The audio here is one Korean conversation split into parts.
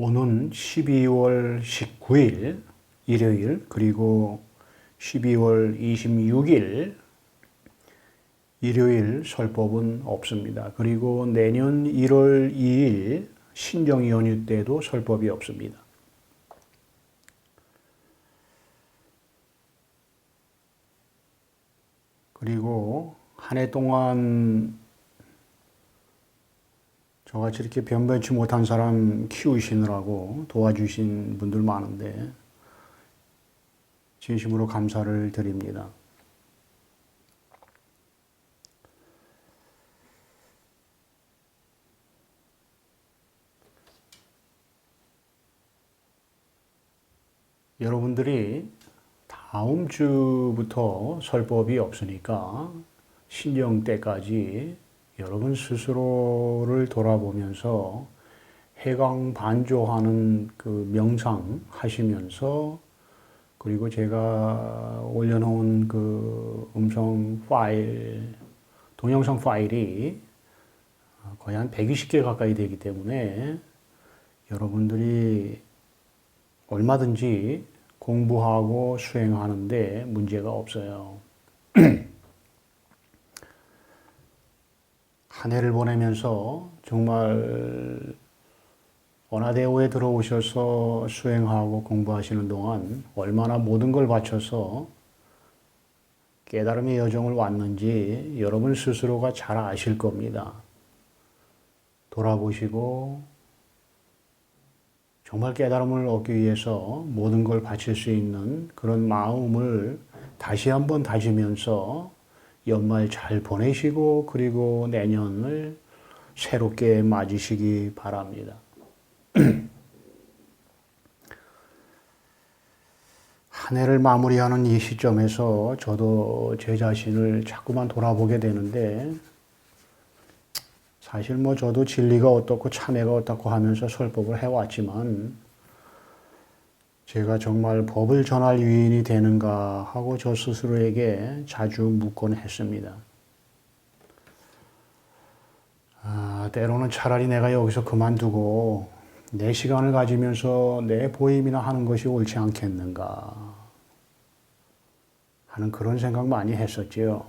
오는 12월 19일 일요일 그리고 12월 26일 일요일 설법은 없습니다. 그리고 내년 1월 2일 신정 연휴 때도 설법이 없습니다. 그리고 한 해 동안 저같이 이렇게 변변치 못한 사람 키우시느라고 도와주신 분들 많은데 진심으로 감사를 드립니다. 여러분들이 다음 주부터 설법이 없으니까 신정 때까지 여러분 스스로를 돌아보면서 해강 반조하는 그 명상 하시면서 그리고 제가 올려놓은 그 음성 파일, 동영상 파일이 거의 한 120개 가까이 되기 때문에 여러분들이 얼마든지 공부하고 수행하는데 문제가 없어요. 한 해를 보내면서 정말 원화대오에 들어오셔서 수행하고 공부하시는 동안 얼마나 모든 걸 바쳐서 깨달음의 여정을 왔는지 여러분 스스로가 잘 아실 겁니다. 돌아보시고 정말 깨달음을 얻기 위해서 모든 걸 바칠 수 있는 그런 마음을 다시 한번 다지면서 연말 잘 보내시고 그리고 내년을 새롭게 맞으시기 바랍니다. 한 해를 마무리하는 이 시점에서 저도 제 자신을 자꾸만 돌아보게 되는데 사실 뭐 저도 진리가 어떻고 참회가 어떻고 하면서 설법을 해왔지만 제가 정말 법을 전할 유인이 되는가 하고 저 스스로에게 자주 묻곤 했습니다. 때로는 차라리 내가 여기서 그만두고 내 시간을 가지면서 내 보임이나 하는 것이 옳지 않겠는가 하는 그런 생각 많이 했었지요.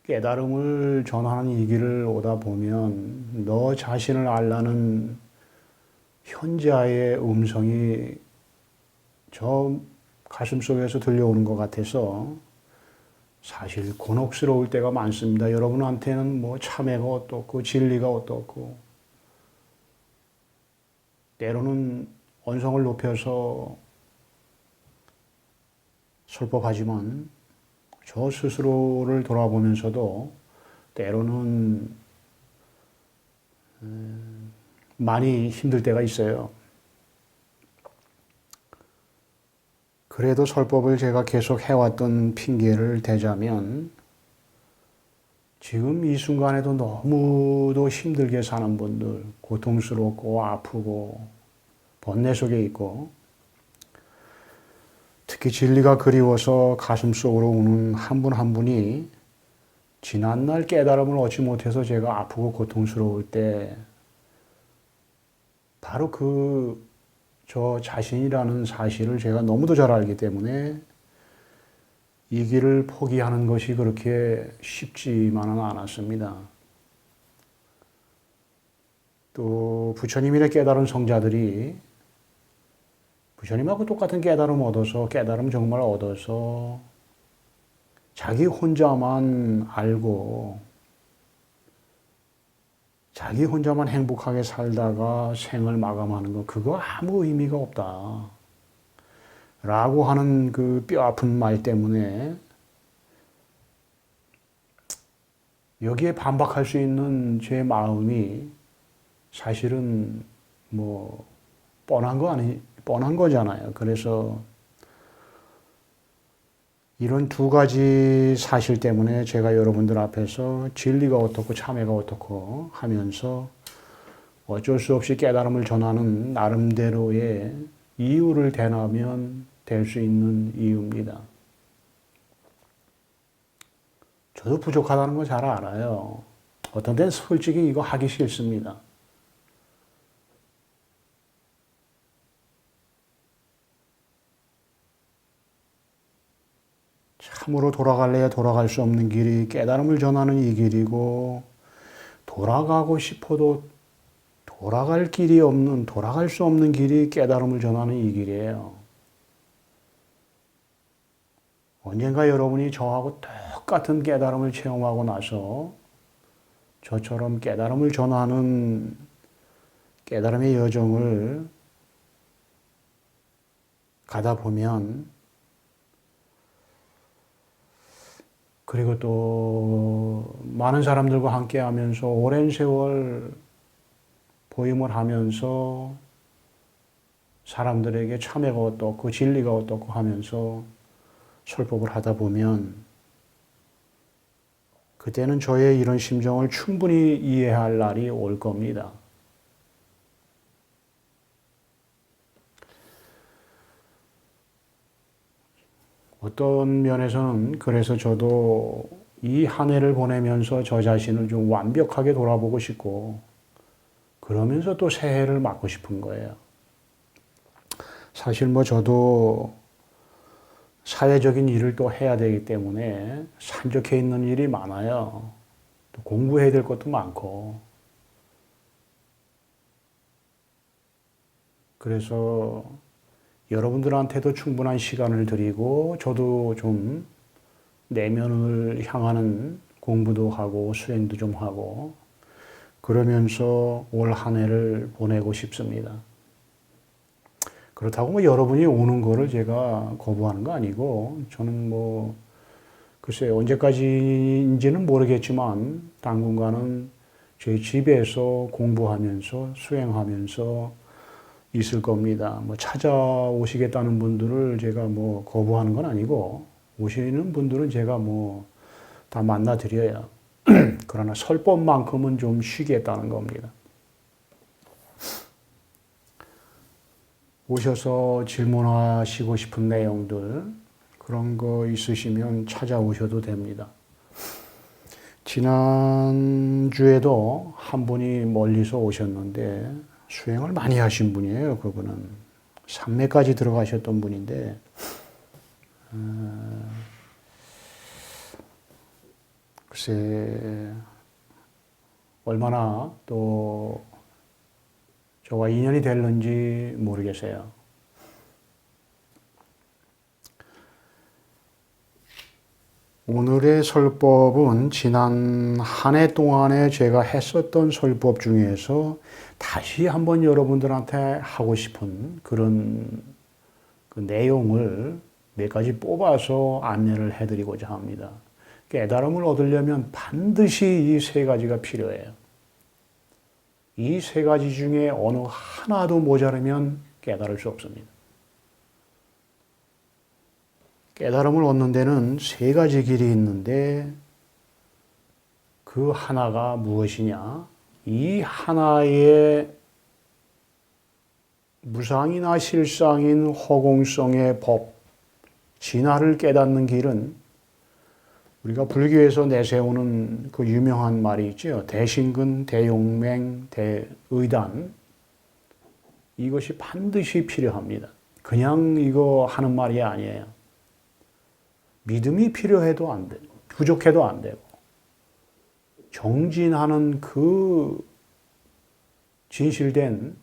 깨달음을 전하는 이 길을 오다 보면 너 자신을 알라는 현자의 음성이 저 가슴 속에서 들려오는 것 같아서 사실 곤혹스러울 때가 많습니다. 여러분한테는 뭐 참회가 어떻고 진리가 어떻고 때로는 언성을 높여서 설법하지만 저 스스로를 돌아보면서도 때로는 많이 힘들 때가 있어요. 그래도 설법을 제가 계속 해왔던 핑계를 대자면 지금 이 순간에도 너무도 힘들게 사는 분들, 고통스럽고 아프고 번뇌 속에 있고 특히 진리가 그리워서 가슴속으로 우는 한 분 한 분이 지난날 깨달음을 얻지 못해서 제가 아프고 고통스러울 때 바로 저 자신이라는 사실을 제가 너무도 잘 알기 때문에 이 길을 포기하는 것이 그렇게 쉽지만은 않았습니다. 또 부처님이나 깨달은 성자들이 부처님하고 똑같은 깨달음 얻어서 깨달음 정말 얻어서 자기 혼자만 알고 자기 혼자만 행복하게 살다가 생을 마감하는 거 그거 아무 의미가 없다 라고 하는 그 뼈아픈 말 때문에 여기에 반박할 수 있는 제 마음이 사실은 뭐 뻔한 거잖아요. 그래서 이런 두 가지 사실 때문에 제가 여러분들 앞에서 진리가 어떻고 참회가 어떻고 하면서 어쩔 수 없이 깨달음을 전하는 나름대로의 이유를 대나면 될 수 있는 이유입니다. 저도 부족하다는 거 잘 알아요. 어떤 데는 솔직히 이거 하기 싫습니다. 참으로 돌아갈래야 돌아갈 수 없는 길이 깨달음을 전하는 이 길이고, 돌아가고 싶어도 돌아갈 길이 없는, 돌아갈 수 없는 길이 깨달음을 전하는 이 길이에요. 언젠가 여러분이 저하고 똑같은 깨달음을 체험하고 나서 저처럼 깨달음을 전하는 깨달음의 여정을 가다 보면, 그리고 또 많은 사람들과 함께 하면서 오랜 세월 보임을 하면서 사람들에게 참회가 어떻고 진리가 어떻고 하면서 설법을 하다 보면, 그때는 저의 이런 심정을 충분히 이해할 날이 올 겁니다. 어떤 면에서는 그래서 저도 이 한 해를 보내면서 저 자신을 좀 완벽하게 돌아보고 싶고, 그러면서 또 새해를 맞고 싶은 거예요. 사실 뭐 저도 사회적인 일을 또 해야 되기 때문에 산적해 있는 일이 많아요. 또 공부해야 될 것도 많고. 그래서 여러분들한테도 충분한 시간을 드리고, 저도 좀 내면을 향하는 공부도 하고 수행도 좀 하고, 그러면서 올 한 해를 보내고 싶습니다. 그렇다고 뭐 여러분이 오는 거를 제가 거부하는 거 아니고, 저는 뭐 글쎄 언제까지인지는 모르겠지만 당분간은 저희 집에서 공부하면서 수행하면서 있을 겁니다. 뭐 찾아오시겠다는 분들을 제가 뭐 거부하는 건 아니고, 오시는 분들은 제가 뭐 다 만나 드려요. 그러나 설법만큼은 좀 쉬겠다는 겁니다. 오셔서 질문하시고 싶은 내용들, 그런 거 있으시면 찾아오셔도 됩니다. 지난주에도 한 분이 멀리서 오셨는데 수행을 많이 하신 분이에요. 그분은 삼매까지 들어가셨던 분인데, 글쎄 얼마나 또 저와 인연이 될는지 모르겠어요. 오늘의 설법은 지난 한 해 동안에 제가 했었던 설법 중에서 다시 한번 여러분들한테 하고 싶은 그런 그 내용을 몇 가지 뽑아서 안내를 해드리고자 합니다. 깨달음을 얻으려면 반드시 이 세 가지가 필요해요. 이 세 가지 중에 어느 하나도 모자르면 깨달을 수 없습니다. 깨달음을 얻는 데는 세 가지 길이 있는데, 그 하나가 무엇이냐? 이 하나의 무상이나 실상인 허공성의 법, 진화를 깨닫는 길은 우리가 불교에서 내세우는 그 유명한 말이 있죠. 대신근, 대용맹, 대의단. 이것이 반드시 필요합니다. 그냥 이거 하는 말이 아니에요. 믿음이 필요해도 안 돼. 부족해도 안 되고. 정진하는 그 진실된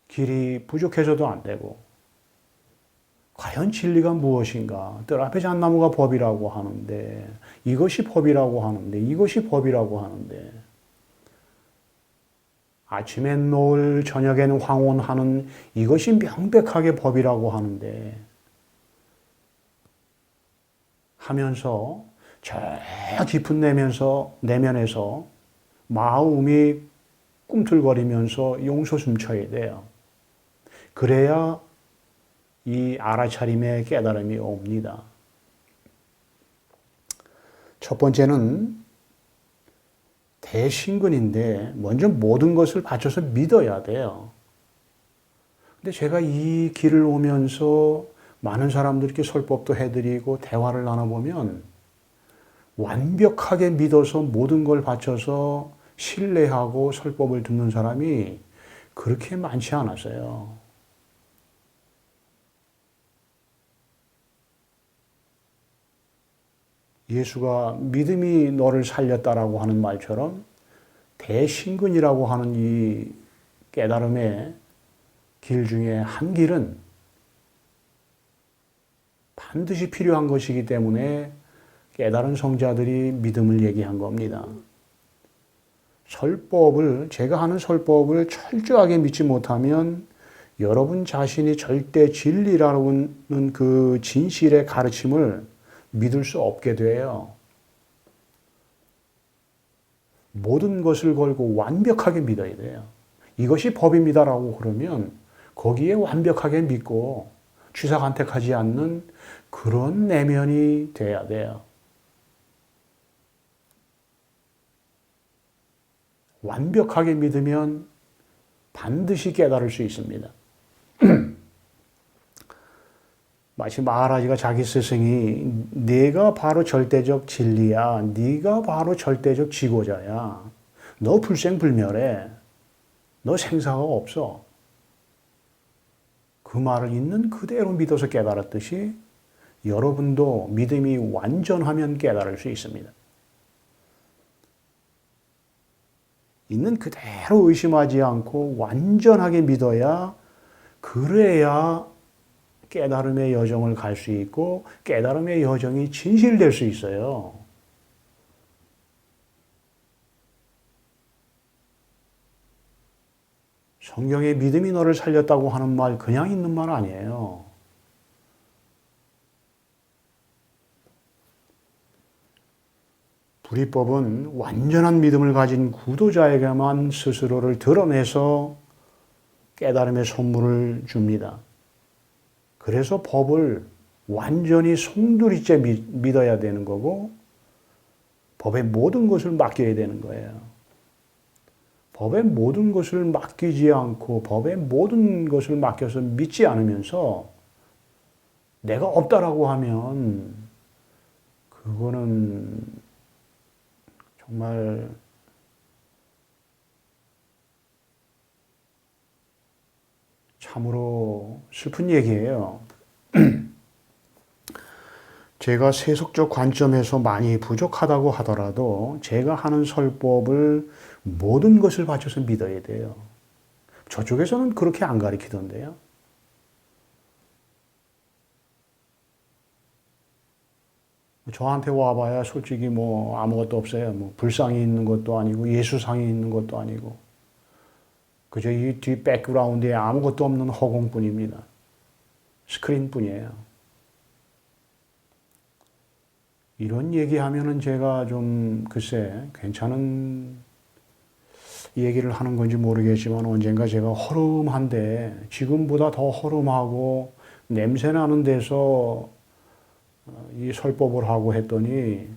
길이 부족해서도 안 되고, 과연 진리가 무엇인가? 뜰 앞에 잣나무가 법이라고 하는데, 이것이 법이라고 하는데, 이것이 법이라고 하는데, 아침엔 노을, 저녁엔 황혼하는 이것이 명백하게 법이라고 하는데, 하면서 저 깊은 내면에서 마음이 꿈틀거리면서 용서 숨쳐야 돼요. 그래야 이 알아차림의 깨달음이 옵니다. 첫 번째는 대신근인데, 먼저 모든 것을 바쳐서 믿어야 돼요. 근데 제가 이 길을 오면서 많은 사람들께 설법도 해드리고 대화를 나눠보면, 완벽하게 믿어서 모든 걸 바쳐서 신뢰하고 설법을 듣는 사람이 그렇게 많지 않았어요. 예수가 믿음이 너를 살렸다라고 하는 말처럼 대신근이라고 하는 이 깨달음의 길 중에 한 길은 반드시 필요한 것이기 때문에 깨달은 성자들이 믿음을 얘기한 겁니다. 제가 하는 설법을 철저하게 믿지 못하면 여러분 자신이 절대 진리라는 그 진실의 가르침을 믿을 수 없게 돼요. 모든 것을 걸고 완벽하게 믿어야 돼요. 이것이 법입니다라고 그러면 거기에 완벽하게 믿고 취사간택하지 않는 그런 내면이 돼야 돼요. 완벽하게 믿으면 반드시 깨달을 수 있습니다. 마치 마하라지가 자기 스승이 네가 바로 절대적 진리야. 네가 바로 절대적 지고자야. 너 불생불멸해. 너 생사가 없어. 그 말을 있는 그대로 믿어서 깨달았듯이 여러분도 믿음이 완전하면 깨달을 수 있습니다. 있는 그대로 의심하지 않고 완전하게 믿어야 그래야 깨달음의 여정을 갈 수 있고 깨달음의 여정이 진실될 수 있어요. 성경에 믿음이 너를 살렸다고 하는 말 그냥 있는 말 아니에요. 불이법은 완전한 믿음을 가진 구도자에게만 스스로를 드러내서 깨달음의 선물을 줍니다. 그래서 법을 완전히 송두리째 믿어야 되는 거고 법의 모든 것을 맡겨야 되는 거예요. 법의 모든 것을 맡기지 않고 법의 모든 것을 맡겨서 믿지 않으면서 내가 없다라고 하면 그거는 정말 참으로 슬픈 얘기예요. 제가 세속적 관점에서 많이 부족하다고 하더라도 제가 하는 설법을 모든 것을 바쳐서 믿어야 돼요. 저쪽에서는 그렇게 안 가르치던데요. 저한테 와봐야 솔직히 뭐 아무것도 없어요. 뭐 불상이 있는 것도 아니고 예수상이 있는 것도 아니고 그저 이 뒤 백그라운드에 아무것도 없는 허공뿐입니다. 스크린뿐이에요. 이런 얘기하면은 제가 좀 글쎄 괜찮은 얘기를 하는 건지 모르겠지만 언젠가 제가 허름한데 지금보다 더 허름하고 냄새나는 데서 이 설법을 하고 했더니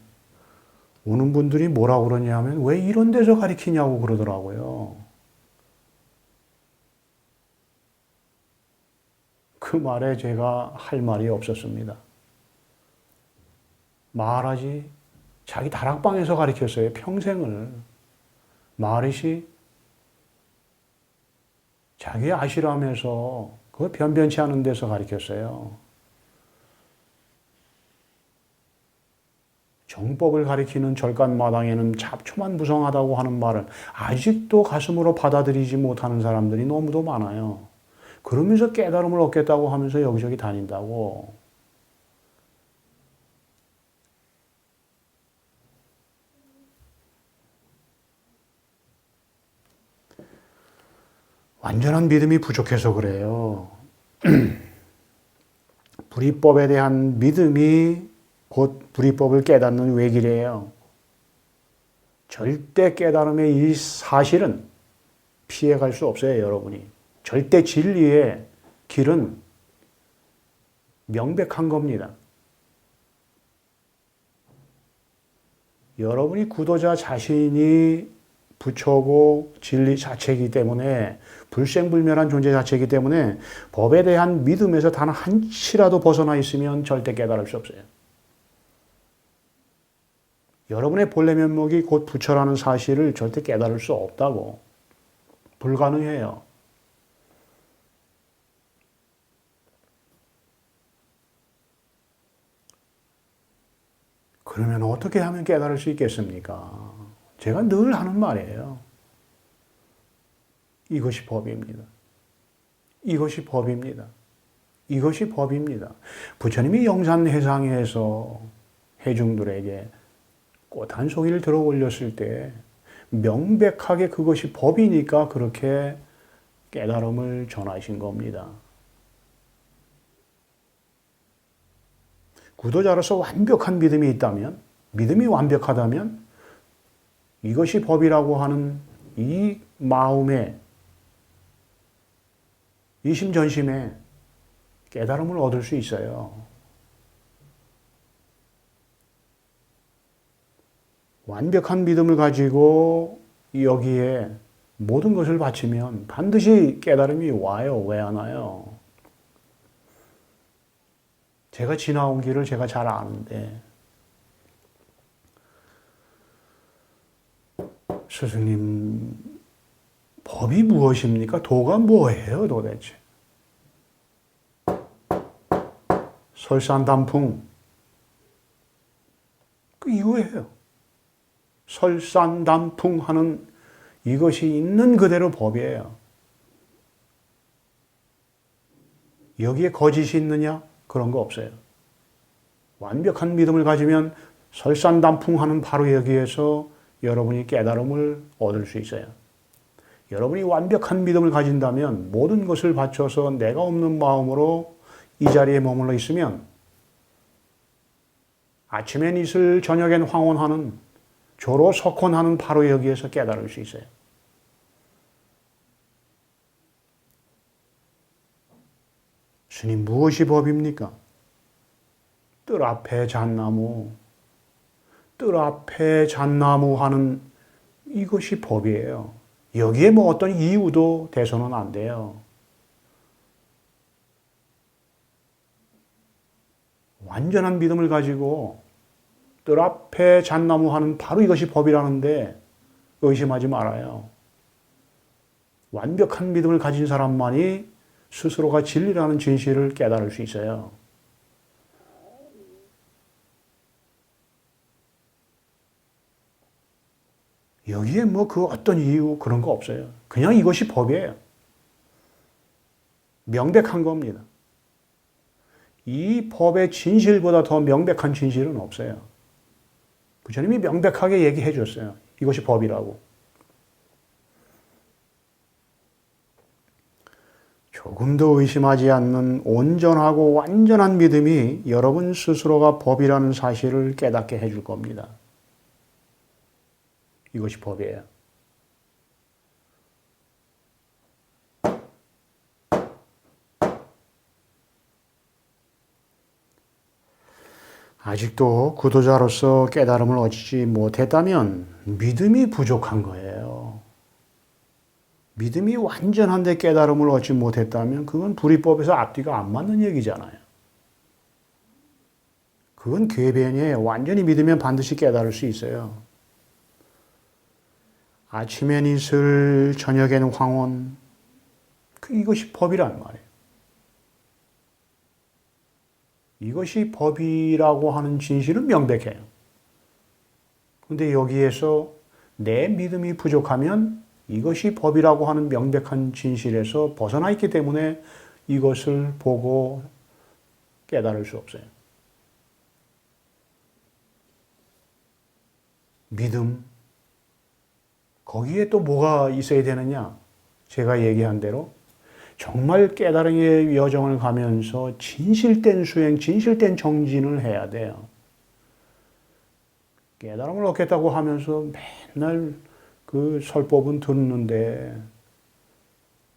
오는 분들이 뭐라고 그러냐면 왜 이런 데서 가르치냐고 그러더라고요. 그 말에 제가 할 말이 없었습니다. 마하라지 자기 다락방에서 가르쳤어요. 평생을. 마하리시 자기 아시람에서 그 변변치 않은 데서 가르쳤어요. 정법을 가리키는 절간마당에는 잡초만 무성하다고 하는 말을 아직도 가슴으로 받아들이지 못하는 사람들이 너무도 많아요. 그러면서 깨달음을 얻겠다고 하면서 여기저기 다닌다고. 완전한 믿음이 부족해서 그래요. 불이법에 대한 믿음이 곧 불이법을 깨닫는 외길이에요. 절대 깨달음의 이 사실은 피해갈 수 없어요, 여러분이. 절대 진리의 길은 명백한 겁니다. 여러분이 구도자 자신이 부처고 진리 자체이기 때문에 불생불멸한 존재 자체이기 때문에 법에 대한 믿음에서 단 한치라도 벗어나 있으면 절대 깨달을 수 없어요. 여러분의 본래 면목이 곧 부처라는 사실을 절대 깨달을 수 없다고. 불가능해요. 그러면 어떻게 하면 깨달을 수 있겠습니까? 제가 늘 하는 말이에요. 이것이 법입니다. 이것이 법입니다. 이것이 법입니다. 부처님이 영산회상에서 회중들에게 꽃 한 송이를 들어 올렸을 때 명백하게 그것이 법이니까 그렇게 깨달음을 전하신 겁니다. 구도자로서 완벽한 믿음이 있다면, 믿음이 완벽하다면 이것이 법이라고 하는 이 마음에, 이심전심에 깨달음을 얻을 수 있어요. 완벽한 믿음을 가지고 여기에 모든 것을 바치면 반드시 깨달음이 와요. 왜 안 와요? 제가 지나온 길을 제가 잘 아는데, 스승님, 법이 무엇입니까? 도가 뭐예요, 도대체? 설산단풍. 이거예요. 설산단풍 하는 이것이 있는 그대로 법이에요. 여기에 거짓이 있느냐? 그런 거 없어요. 완벽한 믿음을 가지면 설산단풍 하는 바로 여기에서 여러분이 깨달음을 얻을 수 있어요. 여러분이 완벽한 믿음을 가진다면 모든 것을 바쳐서 내가 없는 마음으로 이 자리에 머물러 있으면 아침엔 이슬 저녁엔 황혼하는 조로 석혼하는 바로 여기에서 깨달을 수 있어요. 스님, 무엇이 법입니까? 뜰 앞에 잣나무, 뜰 앞에 잣나무 하는 이것이 법이에요. 여기에 뭐 어떤 이유도 돼서는 안 돼요. 완전한 믿음을 가지고 뜰 앞에 잣나무 하는 바로 이것이 법이라는데 의심하지 말아요. 완벽한 믿음을 가진 사람만이 스스로가 진리라는 진실을 깨달을 수 있어요. 여기에 뭐 그 어떤 이유 그런 거 없어요. 그냥 이것이 법이에요. 명백한 겁니다. 이 법의 진실보다 더 명백한 진실은 없어요. 부처님이 명백하게 얘기해 줬어요. 이것이 법이라고. 조금도 의심하지 않는 온전하고 완전한 믿음이 여러분 스스로가 법이라는 사실을 깨닫게 해줄 겁니다. 이것이 법이에요. 아직도 구도자로서 깨달음을 얻지 못했다면 믿음이 부족한 거예요. 믿음이 완전한데 깨달음을 얻지 못했다면 그건 불이법에서 앞뒤가 안 맞는 얘기잖아요. 그건 궤변이에요. 완전히 믿으면 반드시 깨달을 수 있어요. 아침엔 이슬, 저녁엔 황혼. 이것이 법이란 말이에요. 이것이 법이라고 하는 진실은 명백해요. 그런데 여기에서 내 믿음이 부족하면 이것이 법이라고 하는 명백한 진실에서 벗어나 있기 때문에 이것을 보고 깨달을 수 없어요. 믿음. 거기에 또 뭐가 있어야 되느냐? 제가 얘기한 대로 정말 깨달음의 여정을 가면서 진실된 수행, 진실된 정진을 해야 돼요. 깨달음을 얻겠다고 하면서 맨날 그 설법은 듣는데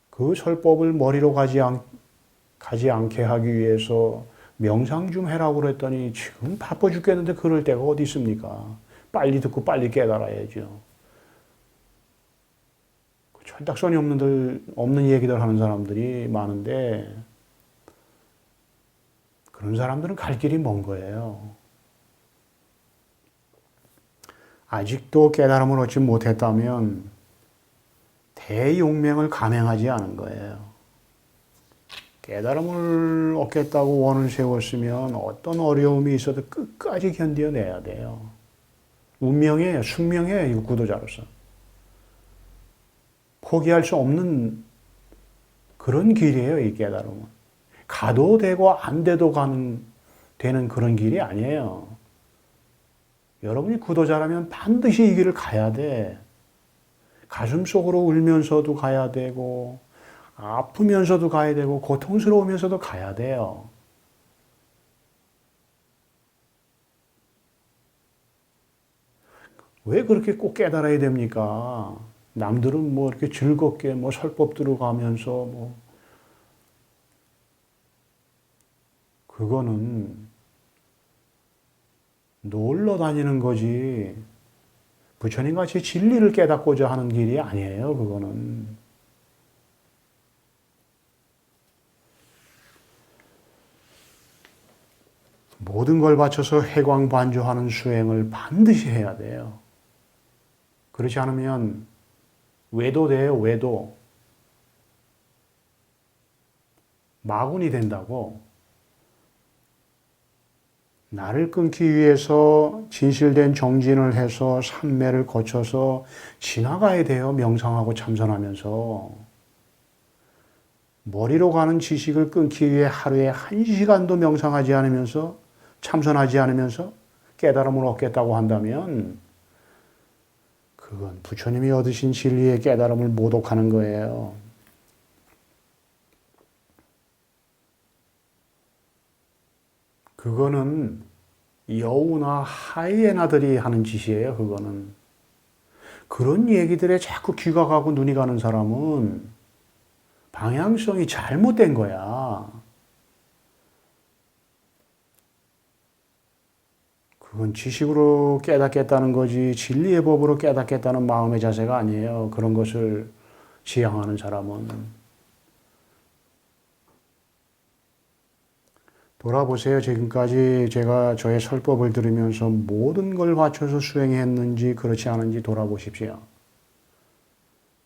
그 설법을 머리로 가지 않게 하기 위해서 명상 좀 해라고 그랬더니 지금 바빠 죽겠는데 그럴 때가 어디 있습니까? 빨리 듣고 빨리 깨달아야죠. 철딱선이 없는 얘기들 하는 사람들이 많은데 그런 사람들은 갈 길이 먼 거예요. 아직도 깨달음을 얻지 못했다면 대용맹을 감행하지 않은 거예요. 깨달음을 얻겠다고 원을 세웠으면 어떤 어려움이 있어도 끝까지 견뎌내야 돼요. 운명이에요. 숙명이에요. 이거 구도자로서. 포기할 수 없는 그런 길이에요. 이 깨달음은. 가도 되고 안 돼도 되는 그런 길이 아니에요. 여러분이 구도자라면 반드시 이 길을 가야 돼. 가슴 속으로 울면서도 가야 되고 아프면서도 가야 되고 고통스러우면서도 가야 돼요. 왜 그렇게 꼭 깨달아야 됩니까? 남들은 뭐 이렇게 즐겁게 뭐 설법 들어가면서 뭐 그거는 놀러 다니는 거지. 부처님 같이 진리를 깨닫고자 하는 길이 아니에요. 그거는. 모든 걸 바쳐서 해광반조하는 수행을 반드시 해야 돼요. 그렇지 않으면 외도 돼요. 외도. 마군이 된다고. 나를 끊기 위해서 진실된 정진을 해서 삼매를 거쳐서 지나가야 돼요. 명상하고 참선하면서. 머리로 가는 지식을 끊기 위해 하루에 1시간도 명상하지 않으면서 참선하지 않으면서 깨달음을 얻겠다고 한다면 그건 부처님이 얻으신 진리의 깨달음을 모독하는 거예요. 그거는 여우나 하이에나들이 하는 짓이에요. 그거는. 그런 얘기들에 자꾸 귀가 가고 눈이 가는 사람은 방향성이 잘못된 거야. 그건 지식으로 깨닫겠다는 거지 진리의 법으로 깨닫겠다는 마음의 자세가 아니에요. 그런 것을 지향하는 사람은. 돌아보세요. 지금까지 제가 저의 설법을 들으면서 모든 걸 바쳐서 수행했는지 그렇지 않은지 돌아보십시오.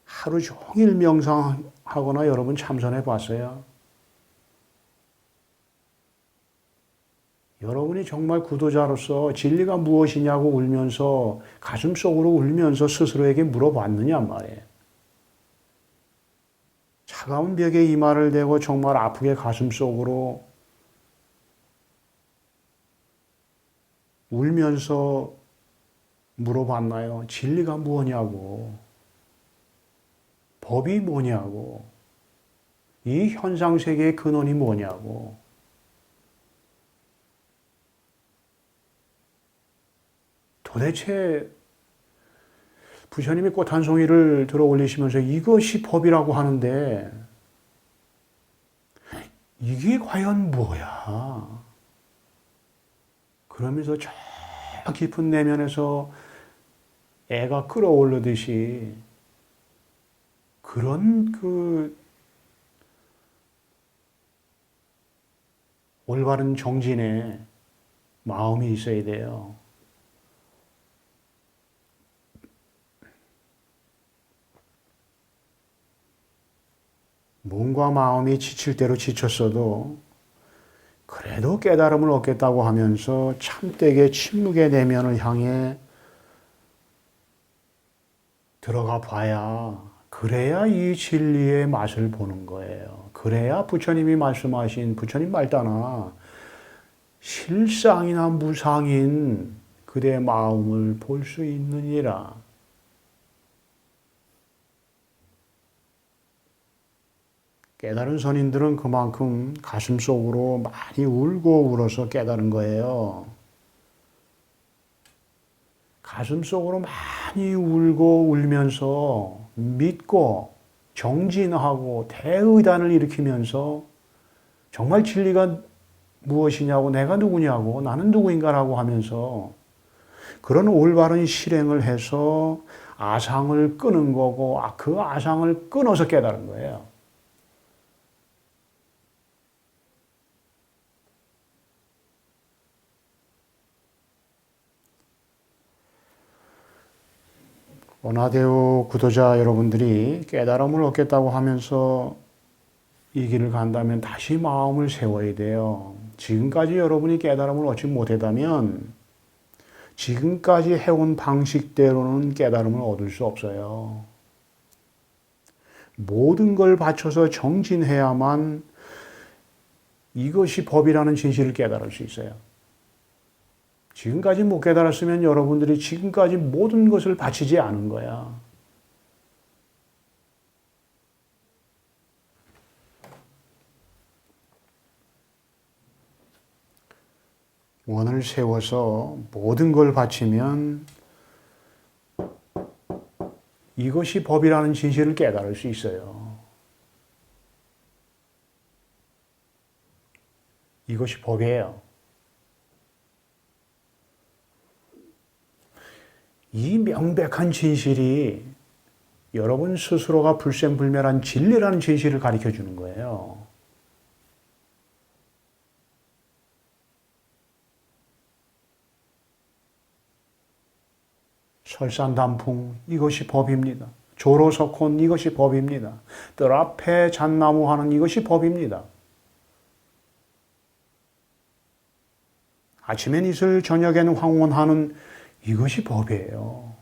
하루 종일 명상하거나 여러분 참선해 봤어요? 여러분이 정말 구도자로서 진리가 무엇이냐고 울면서 가슴속으로 울면서 스스로에게 물어봤느냐 말이에요. 차가운 벽에 이마를 대고 정말 아프게 가슴속으로 울면서 물어봤나요? 진리가 뭐냐고, 법이 뭐냐고, 이 현상세계의 근원이 뭐냐고. 도대체 부처님이 꽃 한 송이를 들어 올리시면서 이것이 법이라고 하는데 이게 과연 뭐야? 그러면서 저 깊은 내면에서 애가 끌어올르듯이 그런 올바른 정진의 마음이 있어야 돼요. 몸과 마음이 지칠 대로 지쳤어도 그래도 깨달음을 얻겠다고 하면서 참되게 침묵의 내면을 향해 들어가 봐야 그래야 이 진리의 맛을 보는 거예요. 그래야 부처님이 말씀하신 부처님 말따나 실상이나 무상인 그대의 마음을 볼 수 있느니라. 깨달은 선인들은 그만큼 가슴 속으로 많이 울고 울어서 깨달은 거예요. 가슴 속으로 많이 울고 울면서 믿고 정진하고 대의단을 일으키면서 정말 진리가 무엇이냐고 내가 누구냐고 나는 누구인가라고 하면서 그런 올바른 실행을 해서 아상을 끄는 거고 그 아상을 끊어서 깨달은 거예요. 원화대오 구도자 여러분들이 깨달음을 얻겠다고 하면서 이 길을 간다면 다시 마음을 세워야 돼요. 지금까지 여러분이 깨달음을 얻지 못했다면 지금까지 해온 방식대로는 깨달음을 얻을 수 없어요. 모든 걸 바쳐서 정진해야만 이것이 법이라는 진실을 깨달을 수 있어요. 지금까지 못 깨달았으면 여러분들이 지금까지 모든 것을 바치지 않은 거야. 원을 세워서 모든 걸 바치면 이것이 법이라는 진실을 깨달을 수 있어요. 이것이 법이에요. 이 명백한 진실이 여러분 스스로가 불생불멸한 진리라는 진실을 가르쳐 주는 거예요. 설산단풍 이것이 법입니다. 조로석혼 이것이 법입니다. 뜰 앞에 잣나무 하는 이것이 법입니다. 아침엔 이슬 저녁엔 황혼하는 이것이 법이에요.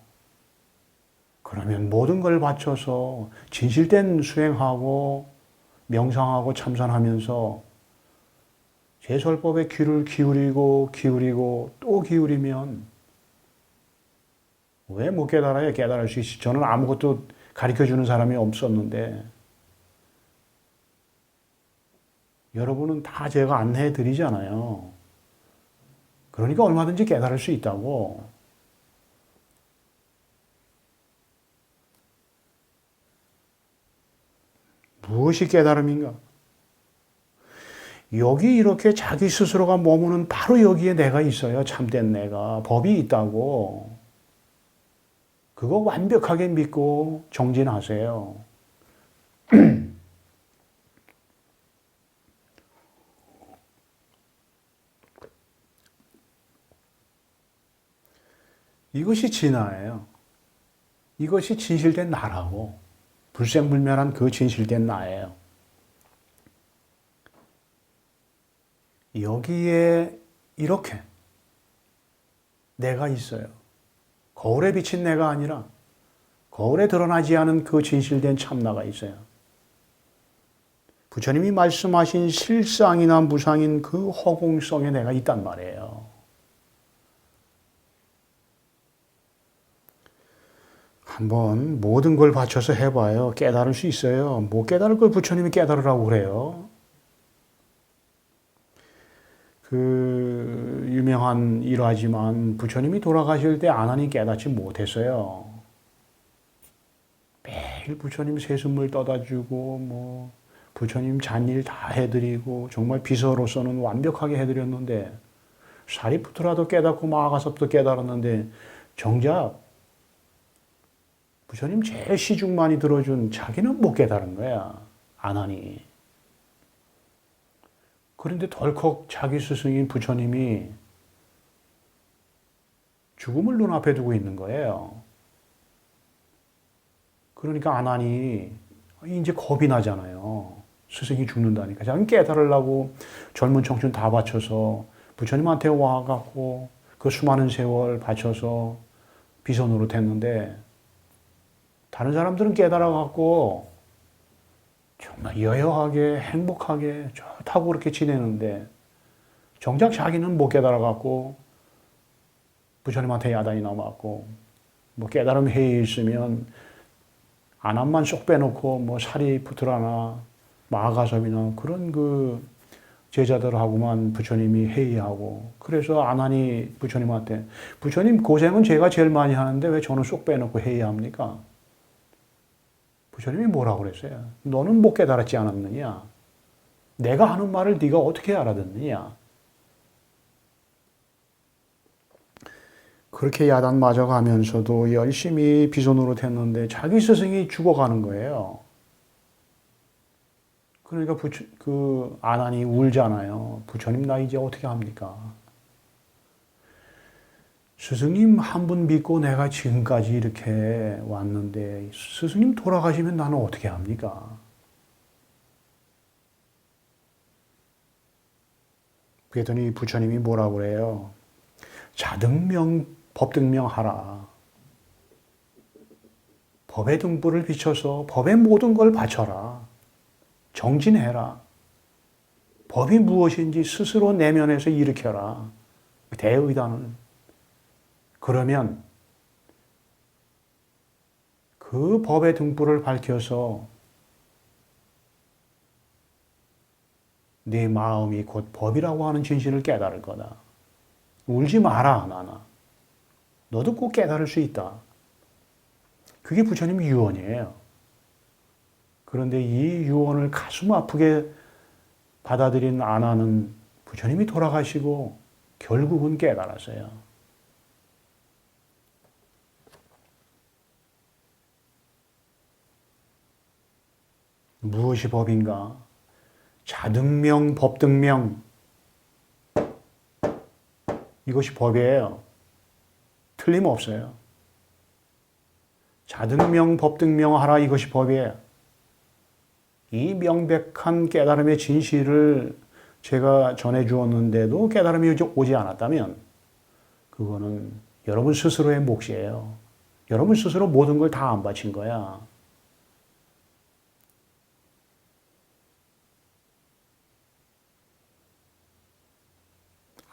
그러면 모든 걸 바쳐서 진실된 수행하고 명상하고 참선하면서 제설법에 귀를 기울이고 또 기울이면 왜 못 깨달아요? 깨달을 수 있지. 저는 아무것도 가르쳐주는 사람이 없었는데 여러분은 다 제가 안내해 드리잖아요. 그러니까 얼마든지 깨달을 수 있다고. 무엇이 깨달음인가? 여기 이렇게 자기 스스로가 머무는 바로 여기에 내가 있어요. 참된 내가. 법이 있다고. 그거 완벽하게 믿고 정진하세요. 이것이 진화예요. 이것이 진실된 나라고. 불생불멸한 그 진실된 나예요. 여기에 이렇게 내가 있어요. 거울에 비친 내가 아니라 거울에 드러나지 않은 그 진실된 참나가 있어요. 부처님이 말씀하신 실상이나 무상인 그 허공성에 내가 있단 말이에요. 한번 모든 걸 바쳐서 해봐요. 깨달을 수 있어요. 못 깨달을 걸 부처님이 깨달으라고 그래요. 그 유명한 일화지만 부처님이 돌아가실 때 아난이 깨닫지 못했어요. 매일 부처님 세숫물 떠다 주고 뭐 부처님 잔일 다 해드리고 정말 비서로서는 완벽하게 해드렸는데 사리푸트라도 깨닫고 마하가섭도 깨달았는데 정작 부처님 제일 시중 많이 들어준 자기는 못 깨달은 거야. 아난이. 그런데 덜컥 자기 스승인 부처님이 죽음을 눈앞에 두고 있는 거예요. 그러니까 아난이 이제 겁이 나잖아요. 스승이 죽는다니까. 자기는 깨달으려고 젊은 청춘 다 바쳐서 부처님한테 와갖고 그 수많은 세월 바쳐서 비선으로 됐는데 다른 사람들은 깨달아갖고 정말 여여하게 행복하게 좋다고 그렇게 지내는데 정작 자기는 못 깨달아갖고 부처님한테 야단이 남았고 뭐 깨달음 회의에 있으면 아난만 쏙 빼놓고 뭐 사리푸트라나 마하가섭이나 그런 그 제자들하고만 부처님이 회의하고 그래서 아난이 부처님한테 부처님 고생은 제가 제일 많이 하는데 왜 저는 쏙 빼놓고 회의합니까? 부처님이 뭐라고 그랬어요? 너는 못 깨달았지 않았느냐? 내가 하는 말을 네가 어떻게 알아듣느냐? 그렇게 야단 맞아가면서도 열심히 비손으로 됐는데 자기 스승이 죽어가는 거예요. 그러니까 그 아난이 울잖아요. 부처님 나 이제 어떻게 합니까? 스승님 한 분 믿고 내가 지금까지 이렇게 왔는데 스승님 돌아가시면 나는 어떻게 합니까? 그랬더니 부처님이 뭐라고 그래요? 자등명, 법등명하라. 법의 등불을 비춰서 법의 모든 걸 바쳐라. 정진해라. 법이 무엇인지 스스로 내면에서 일으켜라. 대의단을. 그러면 그 법의 등불을 밝혀서 네 마음이 곧 법이라고 하는 진실을 깨달을 거다. 울지 마라, 나나. 너도 꼭 깨달을 수 있다. 그게 부처님 유언이에요. 그런데 이 유언을 가슴 아프게 받아들인 아나는 부처님이 돌아가시고 결국은 깨달았어요. 무엇이 법인가? 자등명, 법등명. 이것이 법이에요. 틀림없어요. 자등명, 법등명 하라. 이것이 법이에요. 이 명백한 깨달음의 진실을 제가 전해주었는데도 깨달음이 오지 않았다면 그거는 여러분 스스로의 몫이에요. 여러분 스스로 모든 걸 다 안 바친 거야.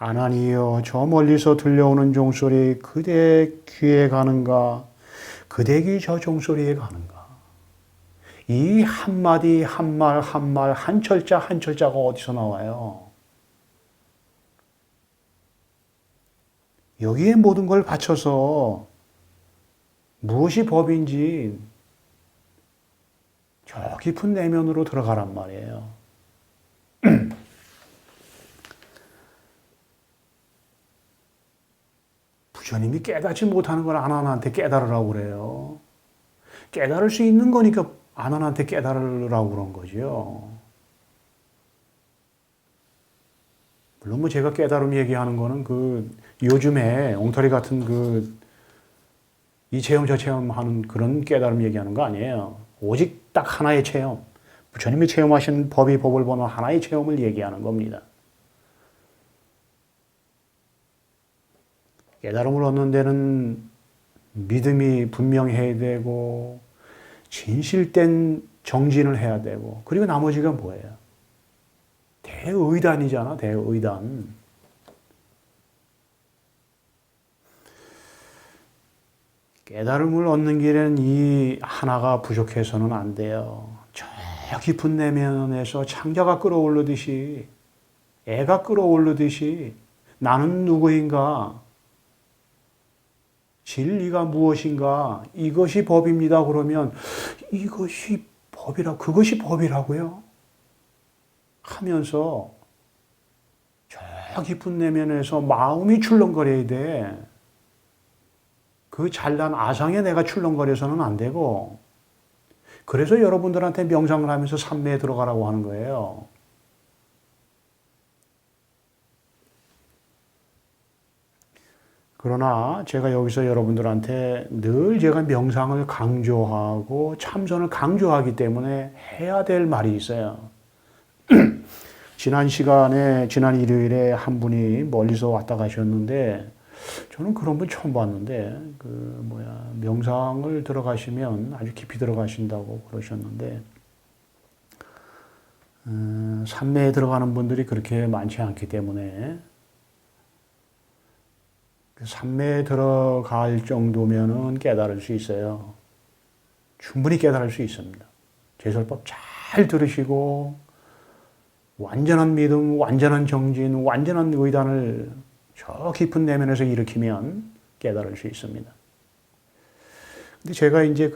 아나니여 저 멀리서 들려오는 종소리 그대 귀에 가는가? 그대 귀 저 종소리에 가는가? 이 한마디 한말 한말 한 철자 한 철자가 어디서 나와요? 여기에 모든 걸 바쳐서 무엇이 법인지 저 깊은 내면으로 들어가란 말이에요. 부처님이 깨닫지 못하는 걸 아난한테 깨달으라고 그래요. 깨달을 수 있는 거니까 아난한테 깨달으라고 그런 거죠. 물론 뭐 제가 깨달음 얘기하는 거는 요즘에 엉터리 같은 이 체험 저 체험 하는 그런 깨달음 얘기하는 거 아니에요. 오직 딱 하나의 체험. 부처님이 체험하신 법이 법을 보는 하나의 체험을 얘기하는 겁니다. 깨달음을 얻는 데는 믿음이 분명해야 되고 진실된 정진을 해야 되고 그리고 나머지가 뭐예요? 대의단이잖아. 대의단. 깨달음을 얻는 길에는 이 하나가 부족해서는 안 돼요. 저 깊은 내면에서 창자가 끌어오르듯이 애가 끌어오르듯이 나는 누구인가? 진리가 무엇인가? 이것이 법입니다. 그러면 이것이 법이라 그것이 법이라고요? 하면서 저 깊은 내면에서 마음이 출렁거려야 돼. 그 잘난 아상에 내가 출렁거려서는 안 되고 그래서 여러분들한테 명상을 하면서 삼매에 들어가라고 하는 거예요. 그러나 제가 여기서 여러분들한테 늘 제가 명상을 강조하고 참선을 강조하기 때문에 해야 될 말이 있어요. 지난 일요일에 한 분이 멀리서 왔다 가셨는데 저는 그런 분 처음 봤는데 명상을 들어가시면 아주 깊이 들어가신다고 그러셨는데 삼매에 들어가는 분들이 그렇게 많지 않기 때문에 삼매에 들어갈 정도면은 깨달을 수 있어요. 충분히 깨달을 수 있습니다. 제설법 잘 들으시고 완전한 믿음, 완전한 정진, 완전한 의단을 저 깊은 내면에서 일으키면 깨달을 수 있습니다. 근데 제가 이제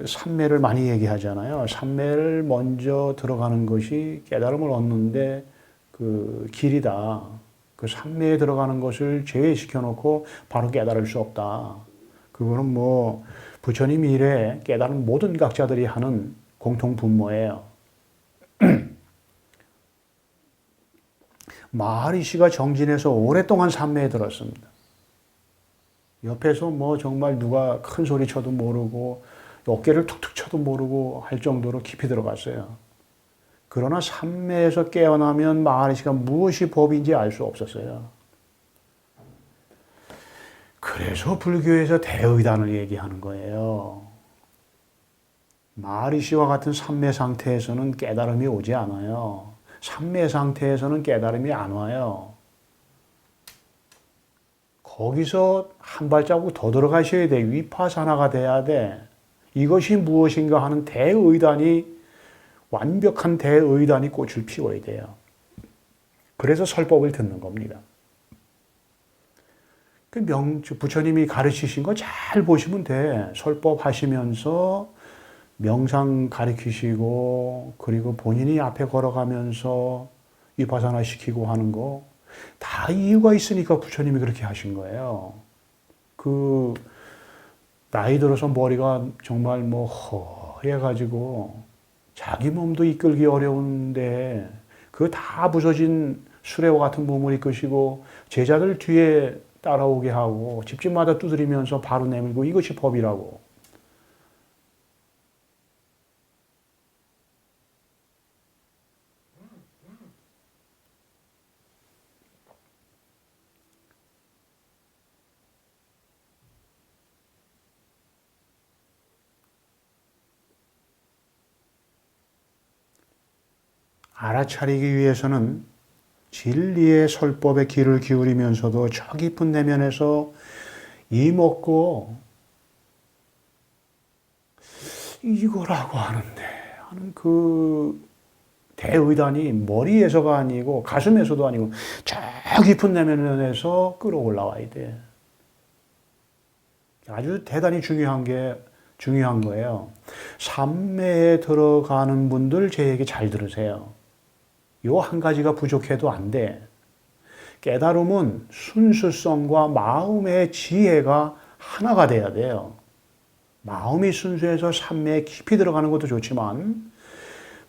삼매를 많이 얘기하잖아요. 삼매를 먼저 들어가는 것이 깨달음을 얻는데 길이다. 삼매에 들어가는 것을 제외시켜 놓고 바로 깨달을 수 없다. 그거는 부처님 이래 깨달은 모든 각자들이 하는 공통 분모예요. 마하리시가 정진해서 오랫동안 삼매에 들었습니다. 옆에서 정말 누가 큰 소리 쳐도 모르고 어깨를 툭툭 쳐도 모르고 할 정도로 깊이 들어갔어요. 그러나 삼매에서 깨어나면 마하리시가 무엇이 법인지 알 수 없었어요. 그래서 불교에서 대의단을 얘기하는 거예요. 마하리시와 같은 삼매 상태에서는 깨달음이 오지 않아요. 삼매 상태에서는 깨달음이 안 와요. 거기서 한 발자국 더 들어가셔야 돼. 위파사나가 돼야 돼. 이것이 무엇인가 하는 대의단이, 완벽한 대의단이 꽃을 피워야 돼요. 그래서 설법을 듣는 겁니다. 부처님이 가르치신 거 잘 보시면 돼. 설법 하시면서 명상 가르치시고, 그리고 본인이 앞에 걸어가면서 위파사나 시키고 하는 거, 다 이유가 있으니까 부처님이 그렇게 하신 거예요. 나이 들어서 머리가 정말 허해가지고, 자기 몸도 이끌기 어려운데, 다 부서진 수레와 같은 몸을 이끄시고, 제자들 뒤에 따라오게 하고, 집집마다 두드리면서 바로 내밀고, 이것이 법이라고. 알아차리기 위해서는 진리의 설법에 귀를 기울이면서도 저 깊은 내면에서 이먹고 이거라고 하는데 하는 대의단이 머리에서가 아니고 가슴에서도 아니고 저 깊은 내면에서 끌어올라와야 돼. 아주 대단히 중요한 거예요. 삼매에 들어가는 분들 제 얘기 잘 들으세요. 요 한 가지가 부족해도 안 돼. 깨달음은 순수성과 마음의 지혜가 하나가 돼야 돼요. 마음이 순수해서 삼매에 깊이 들어가는 것도 좋지만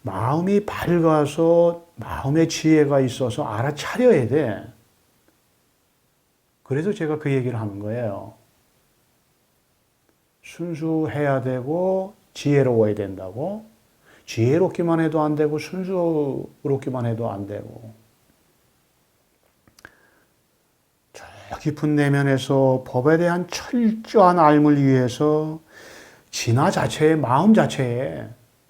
마음이 밝아서 마음의 지혜가 있어서 알아차려야 돼. 그래서 제가 그 얘기를 하는 거예요. 순수해야 되고 지혜로워야 된다고. 지혜롭기만 해도 안 되고 순수롭기만 해도 안 되고. 저 깊은 내면에서 법에 대한 철저한 알물 위해서 진화 자체의 마음 자체에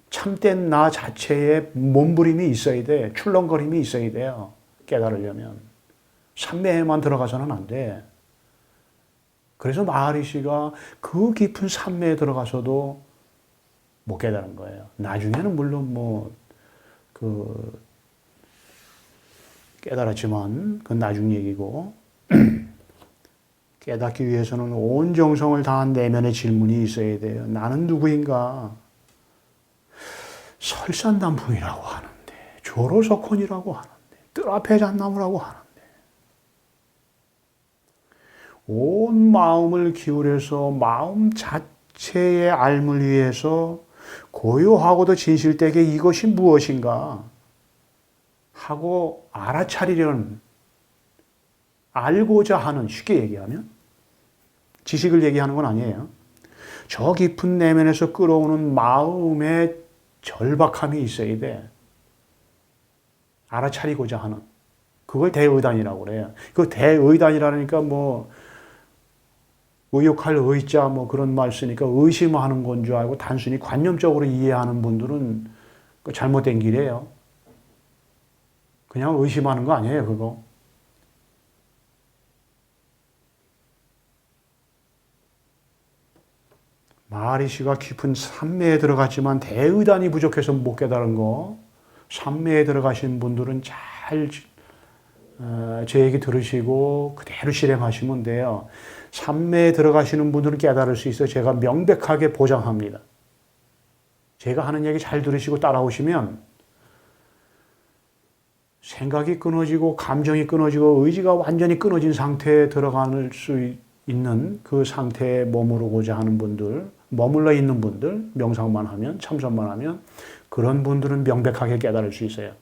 참된 나 자체에 몸부림이 있어야 돼. 출렁거림이 있어야 돼요. 깨달으려면. 삼매에만 들어가서는 안 돼. 그래서 마하리시가 그 깊은 삼매에 들어가서도 못 깨달은 거예요. 나중에는 물론 깨달았지만 그건 나중 얘기고 깨닫기 위해서는 온 정성을 다한 내면의 질문이 있어야 돼요. 나는 누구인가? 설산단풍이라고 하는데, 조로석혼이라고 하는데, 뜰 앞에 잣나무라고 하는데, 온 마음을 기울여서 마음 자체의 알물 위해서 고요하고도 진실되게 이것이 무엇인가 하고 알아차리려는, 알고자 하는, 쉽게 얘기하면 지식을 얘기하는 건 아니에요. 저 깊은 내면에서 끌어오는 마음의 절박함이 있어야 돼. 알아차리고자 하는. 그걸 대의단이라고 그래요. 그 대의단이라니까 의욕할 의자 그런 말 쓰니까 의심하는 건 줄 알고 단순히 관념적으로 이해하는 분들은 잘못된 길이에요. 그냥 의심하는 거 아니에요, 그거. 마하리시가 깊은 삼매에 들어갔지만 대의단이 부족해서 못 깨달은 거, 삼매에 들어가신 분들은 잘 제 얘기 들으시고 그대로 실행하시면 돼요. 삼매에 들어가시는 분들은 깨달을 수 있어요. 제가 명백하게 보장합니다. 제가 하는 얘기 잘 들으시고 따라오시면 생각이 끊어지고 감정이 끊어지고 의지가 완전히 끊어진 상태에 들어갈 수 있는 그 상태에 머무르고자 하는 분들, 머물러 있는 분들, 명상만 하면, 참선만 하면 그런 분들은 명백하게 깨달을 수 있어요.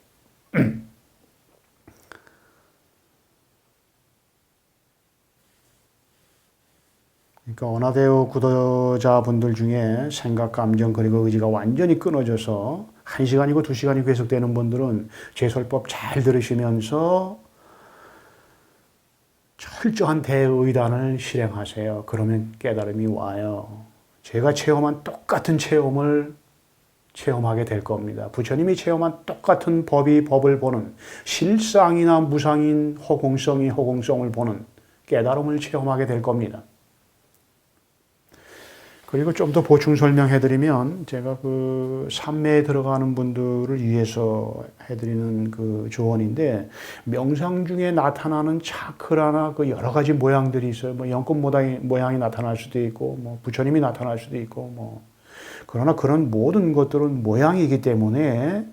그러니까 원화대오 구도자분들 중에 생각, 감정, 그리고 의지가 완전히 끊어져서 1시간이고 2시간이 계속되는 분들은 제설법 잘 들으시면서 철저한 대의단을 실행하세요. 그러면 깨달음이 와요. 제가 체험한 똑같은 체험을 체험하게 될 겁니다. 부처님이 체험한 똑같은 법을 보는, 실상이나 무상인 허공성이 허공성을 보는 깨달음을 체험하게 될 겁니다. 그리고 좀 더 보충 설명해드리면, 제가 그 삼매에 들어가는 분들을 위해서 해드리는 그 조언인데, 명상 중에 나타나는 차크라나 그 여러 가지 모양들이 있어요. 뭐 연꽃 모양이 나타날 수도 있고, 뭐 부처님이 나타날 수도 있고, 뭐. 그러나 그런 모든 것들은 모양이기 때문에,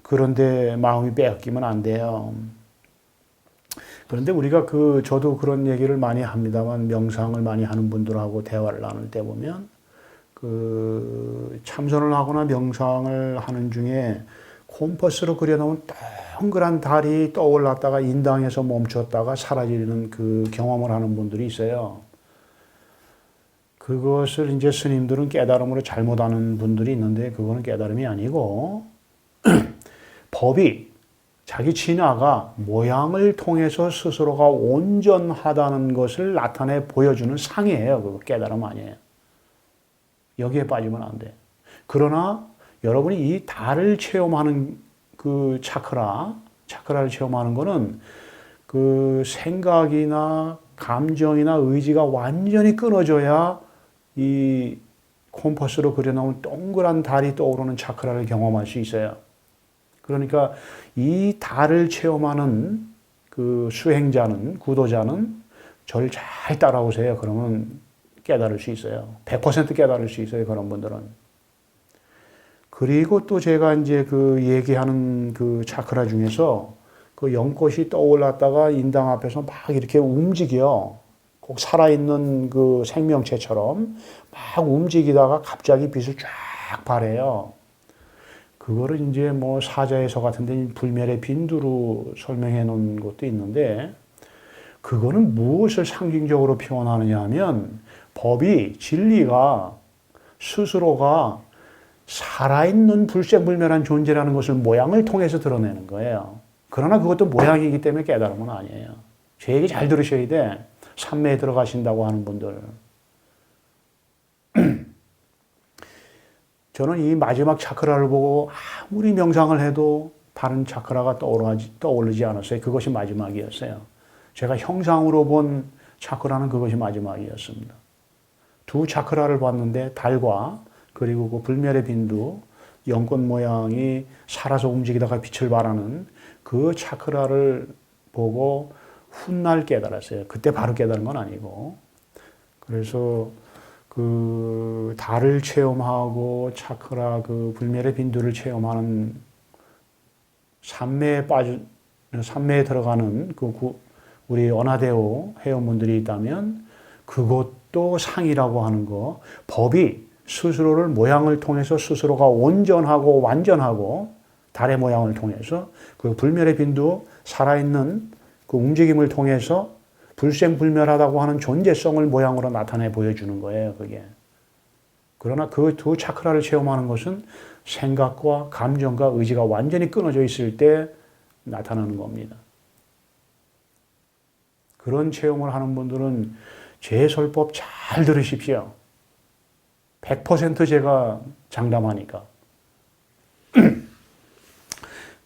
그런데 마음이 빼앗기면 안 돼요. 그런데 우리가 저도 그런 얘기를 많이 합니다만, 명상을 많이 하는 분들하고 대화를 나눌 때 보면, 참선을 하거나 명상을 하는 중에 콤퍼스로 그려놓은 동그란 달이 떠올랐다가 인당에서 멈췄다가 사라지는 그 경험을 하는 분들이 있어요. 그것을 이제 스님들은 깨달음으로 잘못 아는 분들이 있는데, 그거는 깨달음이 아니고, 법이 자기 진화가 모양을 통해서 스스로가 온전하다는 것을 나타내 보여주는 상이에요. 그거 깨달음 아니에요. 여기에 빠지면 안 돼. 그러나 여러분이 이 달을 체험하는 그 차크라를 체험하는 거는 그 생각이나 감정이나 의지가 완전히 끊어져야 이 콤퍼스로 그려놓은 동그란 달이 떠오르는 차크라를 경험할 수 있어요. 그러니까 이 달을 체험하는 그 수행자는, 구도자는 저를 잘 따라오세요. 그러면 깨달을 수 있어요. 100% 깨달을 수 있어요. 그런 분들은. 그리고 또 제가 이제 얘기하는 그 차크라 중에서 그 연꽃이 떠올랐다가 인당 앞에서 막 이렇게 움직여. 꼭 살아있는 그 생명체처럼 막 움직이다가 갑자기 빛을 쫙 발해요. 그거를 이제 뭐 사자에서 같은데 불멸의 빈두로 설명해 놓은 것도 있는데, 그거는 무엇을 상징적으로 표현하느냐 하면, 법이, 진리가 스스로가 살아있는 불생불멸한 존재라는 것을 모양을 통해서 드러내는 거예요. 그러나 그것도 모양이기 때문에 깨달음은 아니에요. 제 얘기 잘 들으셔야 돼. 삼매에 들어가신다고 하는 분들. 저는 이 마지막 차크라를 보고 아무리 명상을 해도 다른 차크라가 떠오르지 않았어요. 그것이 마지막이었어요. 제가 형상으로 본 차크라는 그것이 마지막이었습니다. 두 차크라를 봤는데 달과 그리고 그 불멸의 빈두, 연꽃 모양이 살아서 움직이다가 빛을 발하는 그 차크라를 보고 훗날 깨달았어요. 그때 바로 깨달은 건 아니고. 그래서 그 달을 체험하고 차크라 그 불멸의 빈두를 체험하는 삼매에 들어가는 우리 언하대오 회원분들이 있다면 그것도 상이라고 하는 거, 법이 스스로를 모양을 통해서 스스로가 온전하고 완전하고 달의 모양을 통해서 그 불멸의 빈두 살아있는 그 움직임을 통해서 불생불멸하다고 하는 존재성을 모양으로 나타내 보여주는 거예요, 그게. 그러나 그 두 차크라를 체험하는 것은 생각과 감정과 의지가 완전히 끊어져 있을 때 나타나는 겁니다. 그런 체험을 하는 분들은 제 설법 잘 들으십시오. 100% 제가 장담하니까.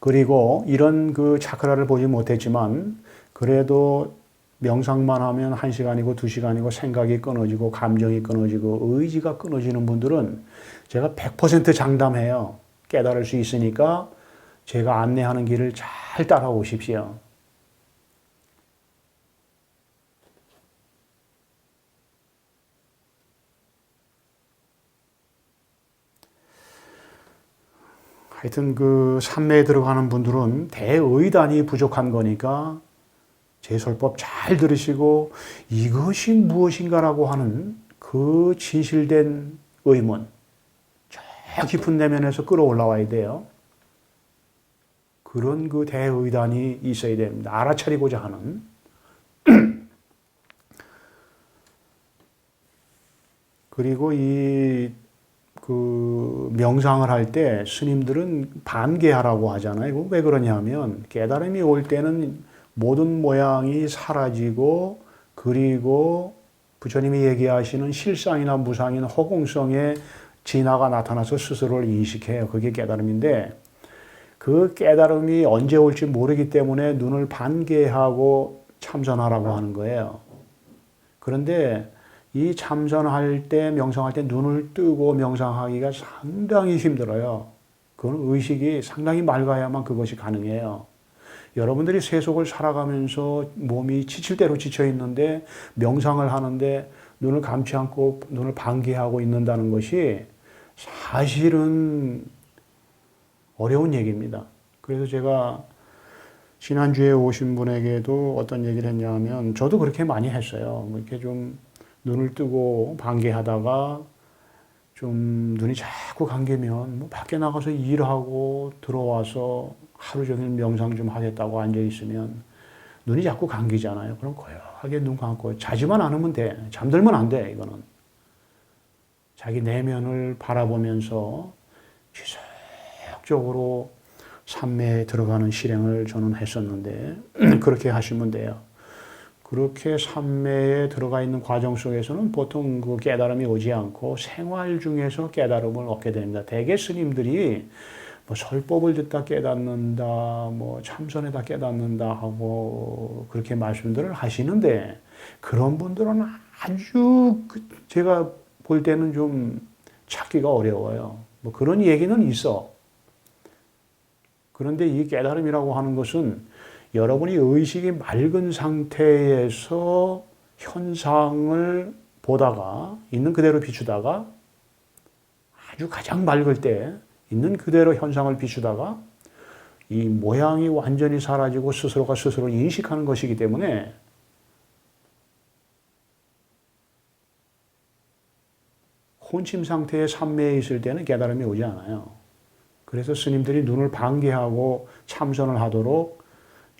그리고 이런 그 차크라를 보지 못했지만 그래도 명상만 하면 1시간이고 2시간이고 생각이 끊어지고 감정이 끊어지고 의지가 끊어지는 분들은 제가 100% 장담해요. 깨달을 수 있으니까 제가 안내하는 길을 잘 따라오십시오. 하여튼 그 삼매에 들어가는 분들은 대의단이 부족한 거니까 제설법 잘 들으시고 이것이 무엇인가라고 하는 그 진실된 의문, 저 깊은 내면에서 끌어올라와야 돼요. 그런 그 대의단이 있어야 됩니다. 알아차리고자 하는. 그리고 그 명상을 할 때 스님들은 반개하라고 하잖아요. 왜 그러냐면 깨달음이 올 때는 모든 모양이 사라지고, 그리고 부처님이 얘기하시는 실상이나 무상인 허공성의 진화가 나타나서 스스로를 인식해요. 그게 깨달음인데, 그 깨달음이 언제 올지 모르기 때문에 눈을 반개하고 참선하라고 하는 거예요. 그런데 이 참선할 때, 명상할 때 눈을 뜨고 명상하기가 상당히 힘들어요. 그건 의식이 상당히 맑아야만 그것이 가능해요. 여러분들이 세속을 살아가면서 몸이 지칠 대로 지쳐 있는데 명상을 하는데 눈을 감지 않고 눈을 반개하고 있는다는 것이 사실은 어려운 얘기입니다. 그래서 제가 지난주에 오신 분에게도 어떤 얘기를 했냐면 저도 그렇게 많이 했어요. 이렇게 좀 눈을 뜨고 반개하다가 좀 눈이 자꾸 감기면 뭐 밖에 나가서 일하고 들어와서 하루 종일 명상 좀 하겠다고 앉아 있으면 눈이 자꾸 감기잖아요. 그럼 고요하게 눈 감고 자지만 않으면 돼. 잠들면 안 돼, 이거는. 자기 내면을 바라보면서 지속적으로 삼매에 들어가는 실행을 저는 했었는데 그렇게 하시면 돼요. 그렇게 삼매에 들어가 있는 과정 속에서는 보통 그 깨달음이 오지 않고 생활 중에서 깨달음을 얻게 됩니다. 대개 스님들이 뭐 설법을 듣다 깨닫는다, 뭐 참선에다 깨닫는다 하고 그렇게 말씀들을 하시는데 그런 분들은 아주 제가 볼 때는 좀 찾기가 어려워요. 뭐 그런 얘기는 있어. 그런데 이 깨달음이라고 하는 것은 여러분이 의식이 맑은 상태에서 현상을 보다가 있는 그대로 비추다가 아주 가장 맑을 때 있는 그대로 현상을 비추다가 이 모양이 완전히 사라지고 스스로가 스스로 인식하는 것이기 때문에 혼침 상태의 삼매에 있을 때는 깨달음이 오지 않아요. 그래서 스님들이 눈을 반개하고 참선을 하도록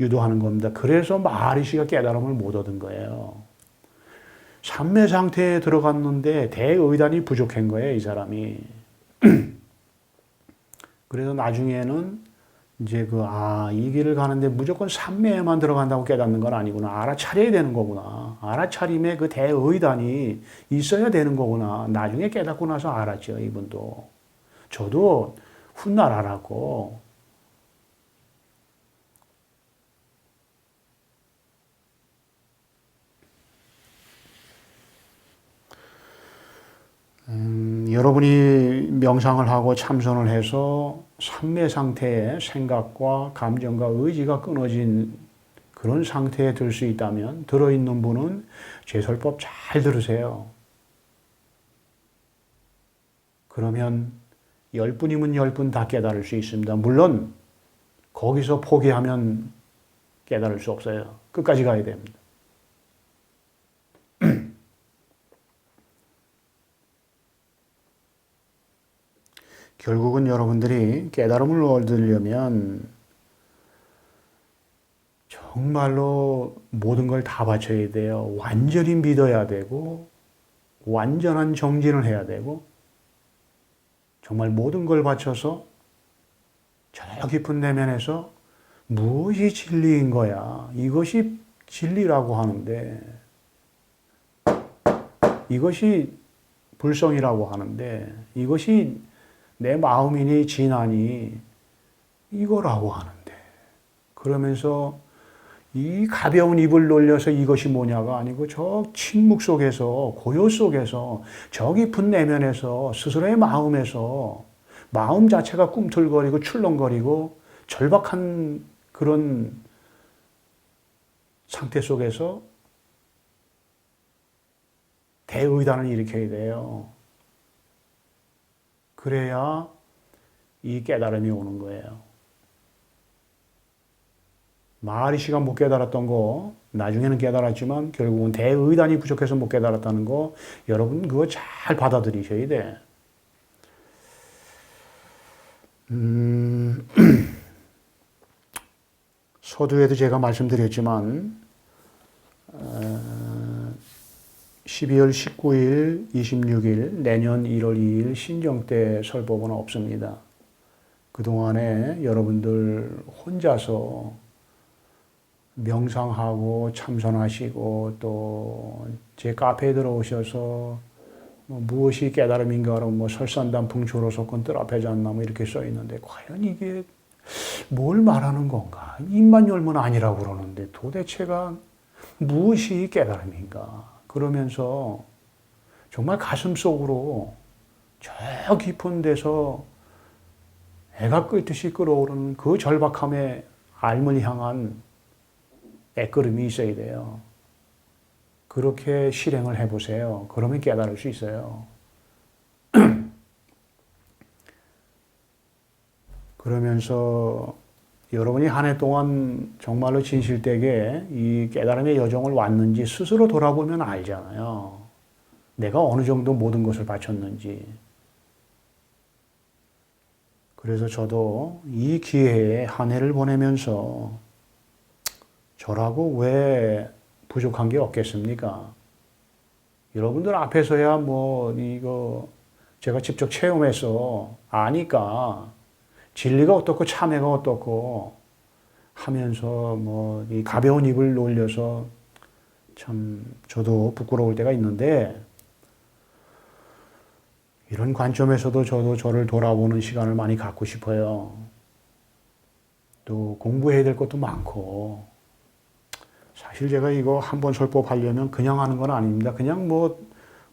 유도하는 겁니다. 그래서 마하리시가 깨달음을 못 얻은 거예요. 삼매 상태에 들어갔는데 대의단이 부족한 거예요, 이 사람이. 그래서 나중에는 이제 이 길을 가는데 무조건 삼매에만 들어간다고 깨닫는 건 아니구나. 알아차려야 되는 거구나. 알아차림에 그 대의단이 있어야 되는 거구나. 나중에 깨닫고 나서 알았죠, 이분도. 저도 훗날 알았고. 여러분이 명상을 하고 참선을 해서 삼매 상태의 생각과 감정과 의지가 끊어진 그런 상태에 들 수 있다면 들어있는 분은 제설법 잘 들으세요. 그러면 10분이면 10분 다 깨달을 수 있습니다. 물론 거기서 포기하면 깨달을 수 없어요. 끝까지 가야 됩니다. 결국은 여러분들이 깨달음을 얻으려면 정말로 모든 걸 다 바쳐야 돼요. 완전히 믿어야 되고 완전한 정진을 해야 되고 정말 모든 걸 바쳐서 저 깊은 내면에서 무엇이 진리인 거야. 이것이 진리라고 하는데 이것이 불성이라고 하는데 이것이 내 마음이니 진아니 이거라고 하는데 그러면서 이 가벼운 입을 놀려서 이것이 뭐냐가 아니고 저 침묵 속에서 고요 속에서 저 깊은 내면에서 스스로의 마음에서 마음 자체가 꿈틀거리고 출렁거리고 절박한 그런 상태 속에서 대의단을 일으켜야 돼요. 그래야 이 깨달음이 오는 거예요. 마하리시가 못 깨달았던 거 나중에는 깨달았지만 결국은 대의단이 부족해서 못 깨달았다는 거 여러분 그거 잘 받아들이셔야 돼. 서두에도 제가 말씀드렸지만 12월 19일, 26일, 내년 1월 2일 신정 때 설법은 없습니다. 그동안에 여러분들 혼자서 명상하고 참선하시고 또 제 카페에 들어오셔서 뭐 무엇이 깨달음인가로 뭐 설산단풍 조로석권 뜰 앞에 잤나 뭐 이렇게 써 있는데 과연 이게 뭘 말하는 건가? 입만 열면 아니라고 그러는데 도대체가 무엇이 깨달음인가? 그러면서 정말 가슴 속으로 저 깊은 데서 애가 끓듯이 끓어오르는 그 절박함의 알을 향한 애끓음이 있어야 돼요. 그렇게 실행을 해보세요. 그러면 깨달을 수 있어요. 그러면서 여러분이 한 해 동안 정말로 진실되게 이 깨달음의 여정을 왔는지 스스로 돌아보면 알잖아요. 내가 어느 정도 모든 것을 바쳤는지. 그래서 저도 이 기회에 한 해를 보내면서 저라고 왜 부족한 게 없겠습니까? 여러분들 앞에서야 뭐 이거 제가 직접 체험해서 아니까 진리가 어떻고 참회가 어떻고 하면서 뭐 이 가벼운 입을 놀려서 참 저도 부끄러울 때가 있는데 이런 관점에서도 저도 저를 돌아보는 시간을 많이 갖고 싶어요. 또 공부해야 될 것도 많고 사실 제가 이거 한번 설법하려면 그냥 하는 건 아닙니다. 그냥 뭐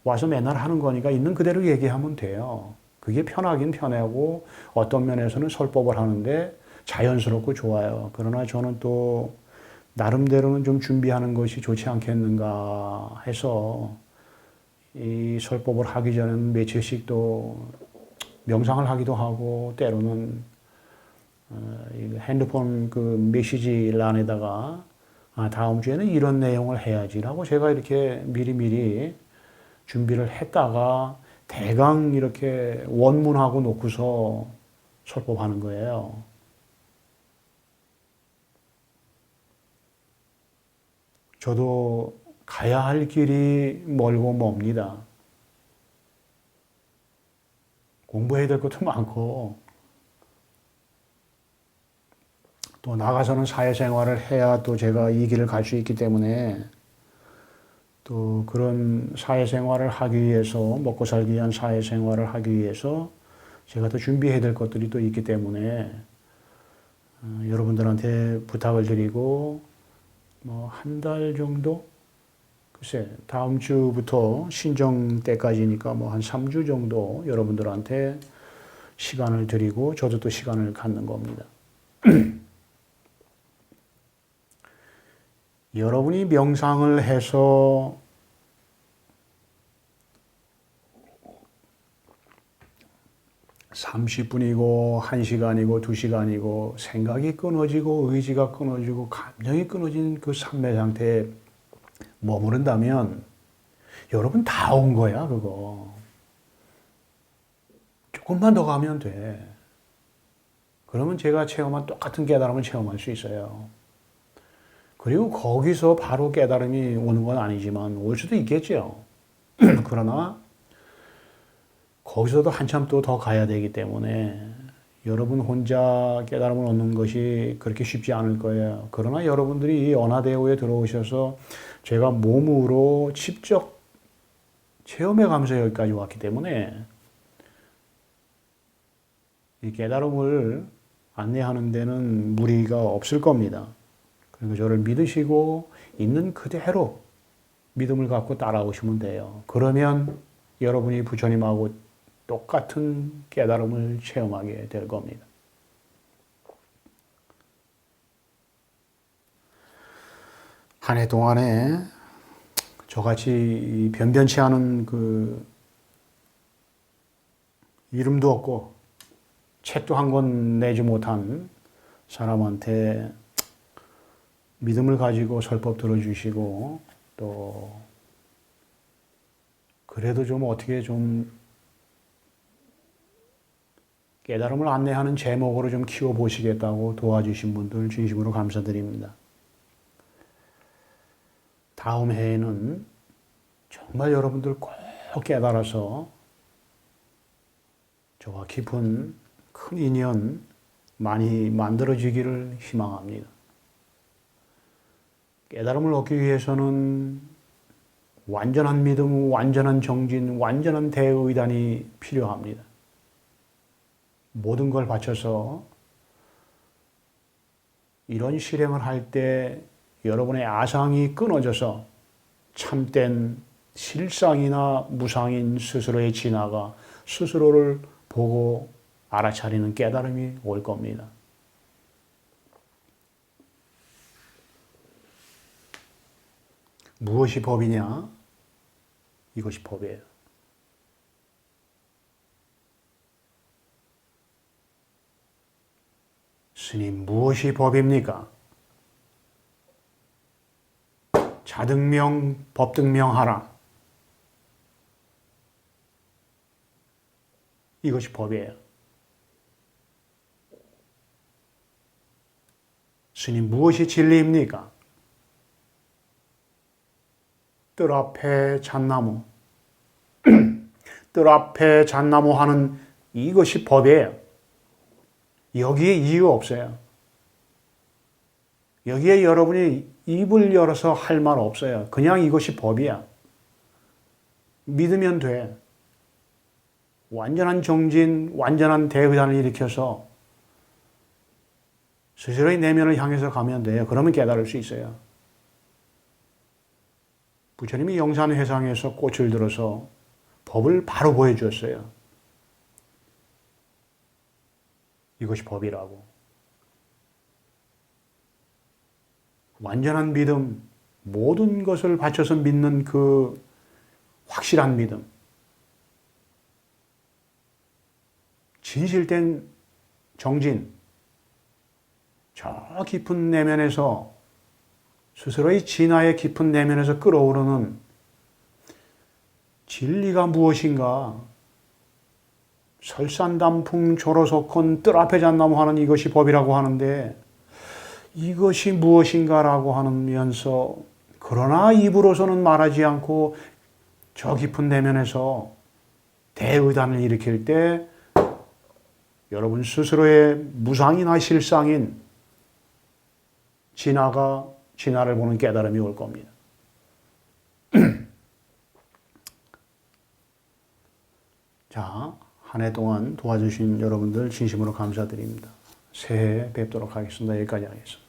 와서 맨날 하는 거니까 있는 그대로 얘기하면 돼요. 그게 편하긴 편하고 어떤 면에서는 설법을 하는데 자연스럽고 좋아요. 그러나 저는 또 나름대로는 좀 준비하는 것이 좋지 않겠는가 해서 이 설법을 하기 전에는 며칠씩 또 명상을 하기도 하고 때로는 핸드폰 그 메시지란에다가 다음 주에는 이런 내용을 해야지라고 제가 이렇게 미리미리 준비를 했다가 대강 이렇게 원문하고 놓고서 설법하는 거예요. 저도 가야 할 길이 멀고 멉니다. 공부해야 될 것도 많고 또 나가서는 사회생활을 해야 또 제가 이 길을 갈 수 있기 때문에 또 그런 사회생활을 하기 위해서 먹고 살기 위한 사회생활을 하기 위해서 제가 또 준비해야 될 것들이 또 있기 때문에 여러분들한테 부탁을 드리고 뭐 한 달 정도 글쎄 다음 주부터 신정 때까지니까 뭐 한 3주 정도 여러분들한테 시간을 드리고 저도 또 시간을 갖는 겁니다. 여러분이 명상을 해서 (30분이고) (1시간이고) (2시간이고) 생각이 끊어지고 의지가 끊어지고 감정이 끊어진 그 삼매 상태에 머무른다면 여러분 다 온 거야 그거. 조금만 더 가면 돼. 그러면 제가 체험한 똑같은 깨달음을 체험할 수 있어요. 그리고 거기서 바로 깨달음이 오는 건 아니지만 올 수도 있겠죠. 그러나 거기서도 한참 또 더 가야 되기 때문에 여러분 혼자 깨달음을 얻는 것이 그렇게 쉽지 않을 거예요. 그러나 여러분들이 이 언하대오에 들어오셔서 제가 몸으로 직접 체험해 가면서 여기까지 왔기 때문에 이 깨달음을 안내하는 데는 무리가 없을 겁니다. 그리고 저를 믿으시고 있는 그대로 믿음을 갖고 따라오시면 돼요. 그러면 여러분이 부처님하고 똑같은 깨달음을 체험하게 될 겁니다. 한 해 동안에 저같이 변변치 않은 그 이름도 없고 책도 한 권 내지 못한 사람한테 믿음을 가지고 설법 들어주시고 또 그래도 좀 어떻게 좀 깨달음을 안내하는 제목으로 좀 키워보시겠다고 도와주신 분들 진심으로 감사드립니다. 다음 해에는 정말 여러분들 꼭 깨달아서 저와 깊은 큰 인연 많이 만들어지기를 희망합니다. 깨달음을 얻기 위해서는 완전한 믿음, 완전한 정진, 완전한 대의단이 필요합니다. 모든 걸 바쳐서 이런 실행을 할 때 여러분의 아상이 끊어져서 참된 실상이나 무상인 스스로의 진화가 스스로를 보고 알아차리는 깨달음이 올 겁니다. 무엇이 법이냐? 이것이 법이에요. 스님, 무엇이 법입니까? 자등명, 법등명하라. 이것이 법이에요. 스님, 무엇이 진리입니까? 뜰 앞에 잣나무. 뜰 앞에 잣나무 하는 이것이 법이에요. 여기에 이유 없어요. 여기에 여러분이 입을 열어서 할 말 없어요. 그냥 이것이 법이야. 믿으면 돼. 완전한 정진, 완전한 대의단을 일으켜서 스스로의 내면을 향해서 가면 돼요. 그러면 깨달을 수 있어요. 부처님이 영산회상에서 꽃을 들어서 법을 바로 보여주었어요. 이것이 법이라고. 완전한 믿음, 모든 것을 바쳐서 믿는 그 확실한 믿음, 진실된 정진, 저 깊은 내면에서 스스로의 진화의 깊은 내면에서 끓어오르는 진리가 무엇인가? 설산단풍 조로석훈 뜰 앞에 잣나무 하는 이것이 법이라고 하는데 이것이 무엇인가라고 하면서 그러나 입으로서는 말하지 않고 저 깊은 내면에서 대의단을 일으킬 때 여러분 스스로의 무상이나 실상인 진화를 보는 깨달음이 올 겁니다. 자, 한 해 동안 도와주신 여러분들 진심으로 감사드립니다. 새해 뵙도록 하겠습니다. 여기까지 하겠습니다.